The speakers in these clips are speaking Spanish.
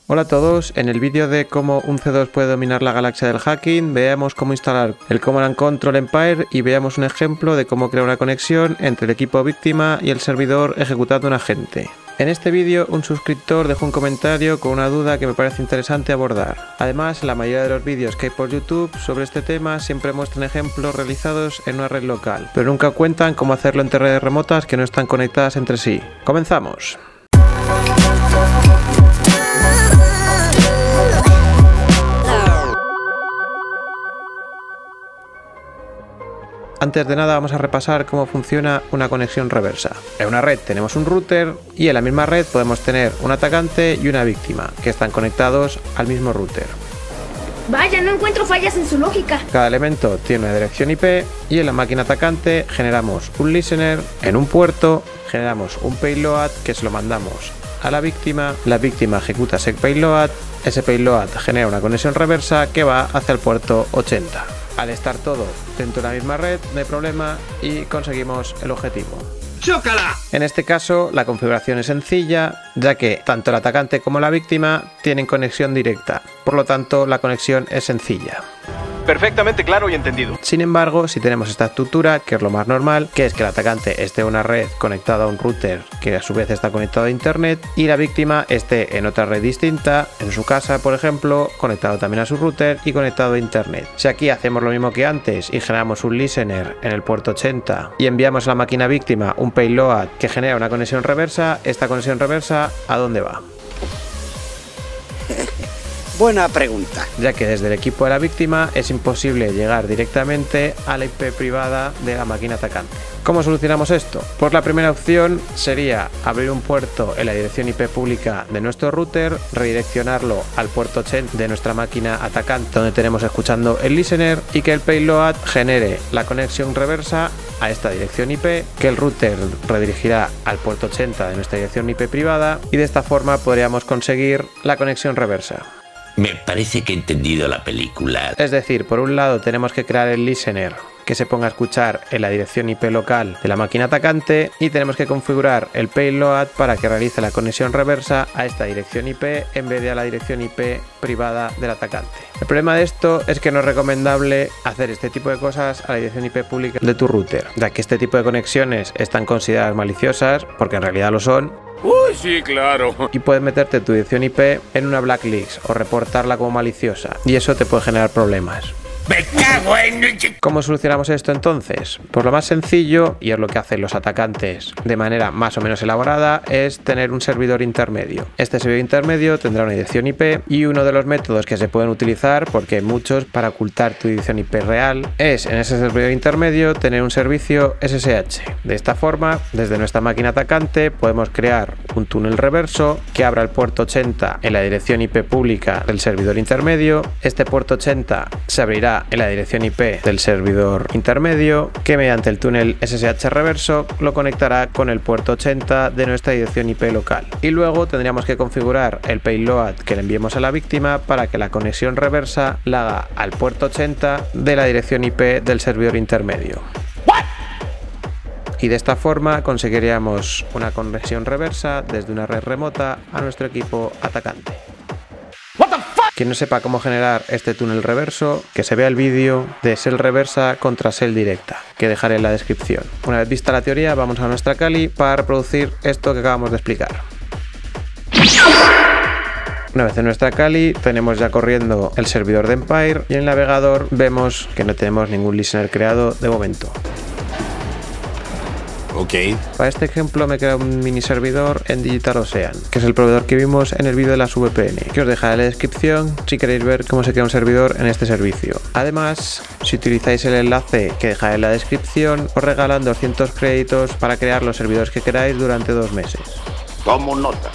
Hola a todos, en el vídeo de cómo un C2 puede dominar la galaxia del hacking, veamos cómo instalar el Command and Control Empire y veamos un ejemplo de cómo crear una conexión entre el equipo víctima y el servidor ejecutando un agente. En este vídeo un suscriptor dejó un comentario con una duda que me parece interesante abordar. Además, la mayoría de los vídeos que hay por YouTube sobre este tema siempre muestran ejemplos realizados en una red local, pero nunca cuentan cómo hacerlo entre redes remotas que no están conectadas entre sí. ¡Comenzamos! Antes de nada vamos a repasar cómo funciona una conexión reversa. En una red tenemos un router y en la misma red podemos tener un atacante y una víctima que están conectados al mismo router. Vaya, no encuentro fallas en su lógica. Cada elemento tiene una dirección IP y en la máquina atacante generamos un listener, en un puerto generamos un payload que se lo mandamos a la víctima ejecuta ese payload genera una conexión reversa que va hacia el puerto 80. Al estar todo dentro de la misma red, no hay problema y conseguimos el objetivo. ¡Chócala! En este caso, la configuración es sencilla, ya que tanto el atacante como la víctima tienen conexión directa, por lo tanto, la conexión es sencilla. Perfectamente claro y entendido. Sin embargo, si tenemos esta estructura, que es lo más normal, que es que el atacante esté en una red conectada a un router que a su vez está conectado a internet y la víctima esté en otra red distinta, en su casa por ejemplo, conectado también a su router y conectado a internet. Si aquí hacemos lo mismo que antes y generamos un listener en el puerto 80 y enviamos a la máquina víctima un payload que genera una conexión reversa, esta conexión reversa ¿a dónde va? Buena pregunta. Ya que desde el equipo de la víctima es imposible llegar directamente a la IP privada de la máquina atacante. ¿Cómo solucionamos esto? Pues la primera opción sería abrir un puerto en la dirección IP pública de nuestro router, redireccionarlo al puerto 80 de nuestra máquina atacante donde tenemos escuchando el listener y que el payload genere la conexión reversa a esta dirección IP que el router redirigirá al puerto 80 de nuestra dirección IP privada y de esta forma podríamos conseguir la conexión reversa. Me parece que he entendido la película. Es decir, por un lado tenemos que crear el listener que se ponga a escuchar en la dirección IP local de la máquina atacante y tenemos que configurar el payload para que realice la conexión reversa a esta dirección IP en vez de a la dirección IP privada del atacante. El problema de esto es que no es recomendable hacer este tipo de cosas a la dirección IP pública de tu router, ya que este tipo de conexiones están consideradas maliciosas, porque en realidad lo son. ¡Uy, sí, claro! Y puedes meterte tu dirección IP en una blacklist o reportarla como maliciosa y eso te puede generar problemas. ¡Me cago en... ¿Cómo solucionamos esto entonces? Pues lo más sencillo, y es lo que hacen los atacantes de manera más o menos elaborada, es tener un servidor intermedio. Este servidor intermedio tendrá una dirección IP y uno de los métodos que se pueden utilizar, porque hay muchos para ocultar tu dirección IP real, es en ese servidor intermedio tener un servicio SSH. De esta forma, desde nuestra máquina atacante podemos crear un túnel reverso que abra el puerto 80 en la dirección IP pública del servidor intermedio. Este puerto 80 se abrirá en la dirección IP del servidor intermedio que mediante el túnel SSH reverso lo conectará con el puerto 80 de nuestra dirección IP local y luego tendríamos que configurar el payload que le enviemos a la víctima para que la conexión reversa la haga al puerto 80 de la dirección IP del servidor intermedio. Y de esta forma conseguiríamos una conexión reversa desde una red remota a nuestro equipo atacante. Quien no sepa cómo generar este túnel reverso, que se vea el vídeo de Shell reversa contra Shell directa, que dejaré en la descripción. Una vez vista la teoría, vamos a nuestra Kali para reproducir esto que acabamos de explicar. Una vez en nuestra Kali tenemos ya corriendo el servidor de Empire y en el navegador vemos que no tenemos ningún listener creado de momento. Ok. Para este ejemplo me queda un mini servidor en DigitalOcean, que es el proveedor que vimos en el vídeo de las VPN, que os dejaré en la descripción si queréis ver cómo se crea un servidor en este servicio. Además, si utilizáis el enlace que dejaré en la descripción, os regalan 200 créditos para crear los servidores que queráis durante 2 meses. Tomo nota.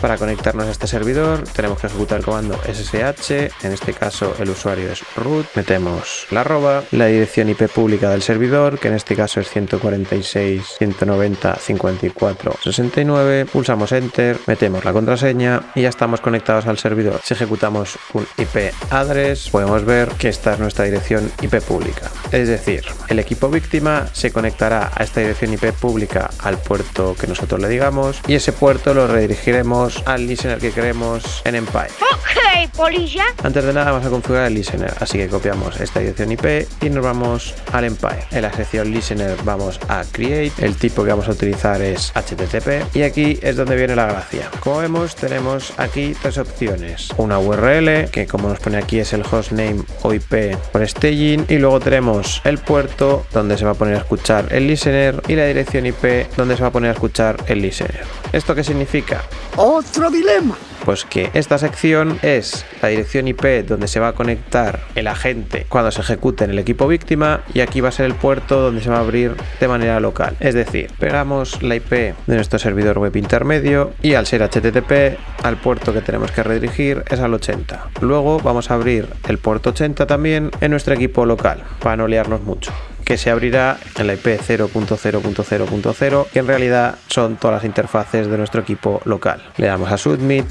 Para conectarnos a este servidor tenemos que ejecutar el comando SSH, en este caso el usuario es root, metemos la arroba, la dirección IP pública del servidor, que en este caso es 146.190.54.69, pulsamos enter, metemos la contraseña y ya estamos conectados al servidor. Si ejecutamos un IP address podemos ver que esta es nuestra dirección IP pública. Es decir, el equipo víctima se conectará a esta dirección IP pública al puerto que nosotros le digamos y ese puerto lo redirigiremos vamos al listener que queremos en Empire. Ok, polilla. Antes de nada vamos a configurar el listener, así que copiamos esta dirección IP y nos vamos al Empire. En la sección listener vamos a create, el tipo que vamos a utilizar es HTTP y aquí es donde viene la gracia. Como vemos tenemos aquí tres opciones, una URL que como nos pone aquí es el hostname o IP por staging, y luego tenemos el puerto donde se va a poner a escuchar el listener y la dirección IP donde se va a poner a escuchar el listener. ¿Esto qué significa? Otro dilema. Pues que esta sección es la dirección IP donde se va a conectar el agente cuando se ejecute en el equipo víctima, y aquí va a ser el puerto donde se va a abrir de manera local. Es decir, pegamos la IP de nuestro servidor web intermedio y al ser HTTP al puerto que tenemos que redirigir es al 80. Luego vamos a abrir el puerto 80 también en nuestro equipo local para no liarnos mucho, que se abrirá en la IP 0.0.0.0, que en realidad son todas las interfaces de nuestro equipo local. Le damos a Submit.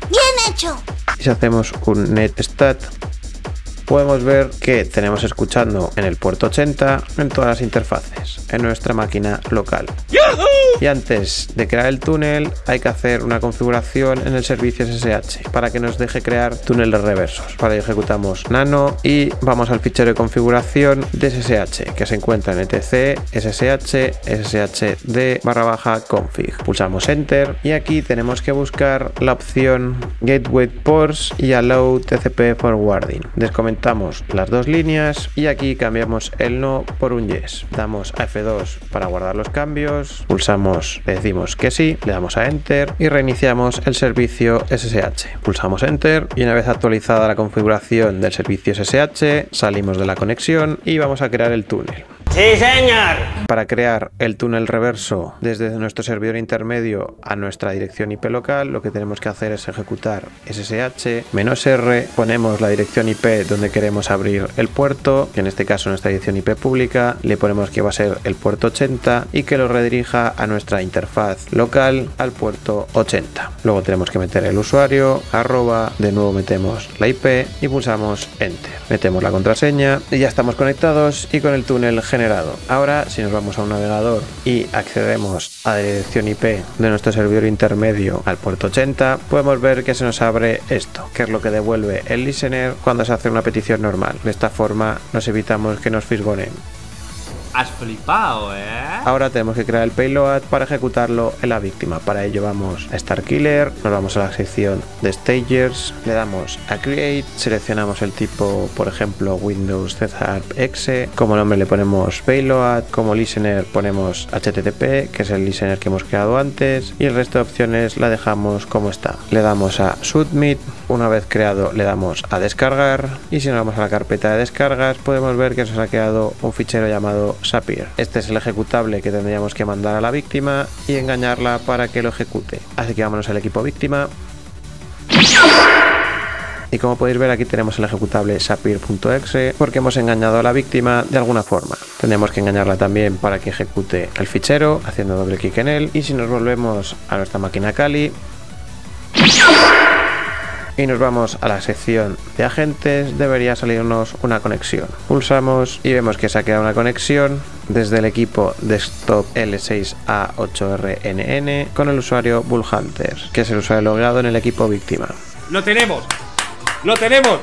Bien hecho. Y si hacemos un netstat, podemos ver que tenemos escuchando en el puerto 80 en todas las interfaces en nuestra máquina local. Y antes de crear el túnel hay que hacer una configuración en el servicio SSH para que nos deje crear túneles reversos. Para ello ejecutamos nano y vamos al fichero de configuración de SSH que se encuentra en etc sshd_config. Pulsamos enter y aquí tenemos que buscar la opción gateway ports y allow TCP forwarding. Descomentamos las dos líneas y aquí cambiamos el no por un yes. Damos a F2 para guardar los cambios, pulsamos, le decimos que sí, le damos a enter y reiniciamos el servicio SSH. Pulsamos enter y una vez actualizada la configuración del servicio SSH salimos de la conexión y vamos a crear el túnel. ¡Sí, señor! Para crear el túnel reverso desde nuestro servidor intermedio a nuestra dirección IP local, lo que tenemos que hacer es ejecutar SSH -R, ponemos la dirección IP donde queremos abrir el puerto, que en este caso nuestra dirección IP pública, le ponemos que va a ser el puerto 80 y que lo redirija a nuestra interfaz local al puerto 80. Luego tenemos que meter el usuario, arroba, de nuevo metemos la IP y pulsamos enter. Metemos la contraseña y ya estamos conectados y con el túnel generado. Ahora, si nos vamos a un navegador y accedemos a la dirección IP de nuestro servidor intermedio al puerto 80, podemos ver que se nos abre esto, que es lo que devuelve el listener cuando se hace una petición normal. De esta forma nos evitamos que nos fisgonen. Has flipado, ¿eh? Ahora tenemos que crear el payload para ejecutarlo en la víctima. Para ello vamos a Starkiller, nos vamos a la sección de Stagers, le damos a Create, seleccionamos el tipo, por ejemplo, Windows C#exe, como nombre le ponemos payload, como listener ponemos HTTP, que es el listener que hemos creado antes, y el resto de opciones la dejamos como está. Le damos a Submit, una vez creado le damos a descargar, y si nos vamos a la carpeta de descargas podemos ver que se nos ha creado un fichero llamado Sapir. Este es el ejecutable que tendríamos que mandar a la víctima y engañarla para que lo ejecute. Así que vámonos al equipo víctima. Y como podéis ver aquí tenemos el ejecutable sapir.exe porque hemos engañado a la víctima de alguna forma. Tendremos que engañarla también para que ejecute el fichero haciendo doble clic en él, y si nos volvemos a nuestra máquina Kali y nos vamos a la sección de agentes, debería salirnos una conexión. Pulsamos y vemos que se ha creado una conexión desde el equipo desktop L6A8RNN con el usuario Bullhunter, que es el usuario logueado en el equipo víctima. ¡Lo tenemos! ¡Lo tenemos!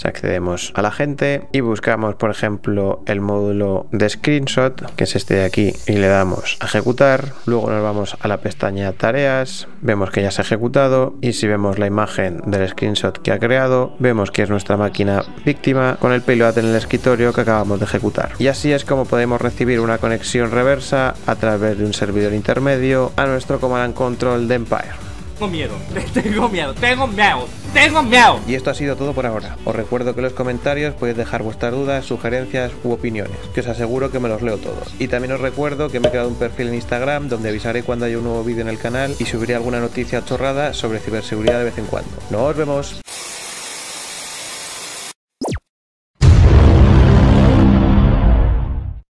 Accedemos a la agente y buscamos, por ejemplo, el módulo de screenshot, que es este de aquí, y le damos a ejecutar. Luego nos vamos a la pestaña tareas, vemos que ya se ha ejecutado, y si vemos la imagen del screenshot que ha creado, vemos que es nuestra máquina víctima con el payload en el escritorio que acabamos de ejecutar. Y así es como podemos recibir una conexión reversa a través de un servidor intermedio a nuestro command and control de Empire. Tengo miedo, tengo miedo, tengo miedo, tengo miedo. Y esto ha sido todo por ahora. Os recuerdo que en los comentarios podéis dejar vuestras dudas, sugerencias u opiniones, que os aseguro que me los leo todos. Y también os recuerdo que me he creado un perfil en Instagram donde avisaré cuando haya un nuevo vídeo en el canal y subiré alguna noticia chorrada sobre ciberseguridad de vez en cuando. ¡Nos vemos!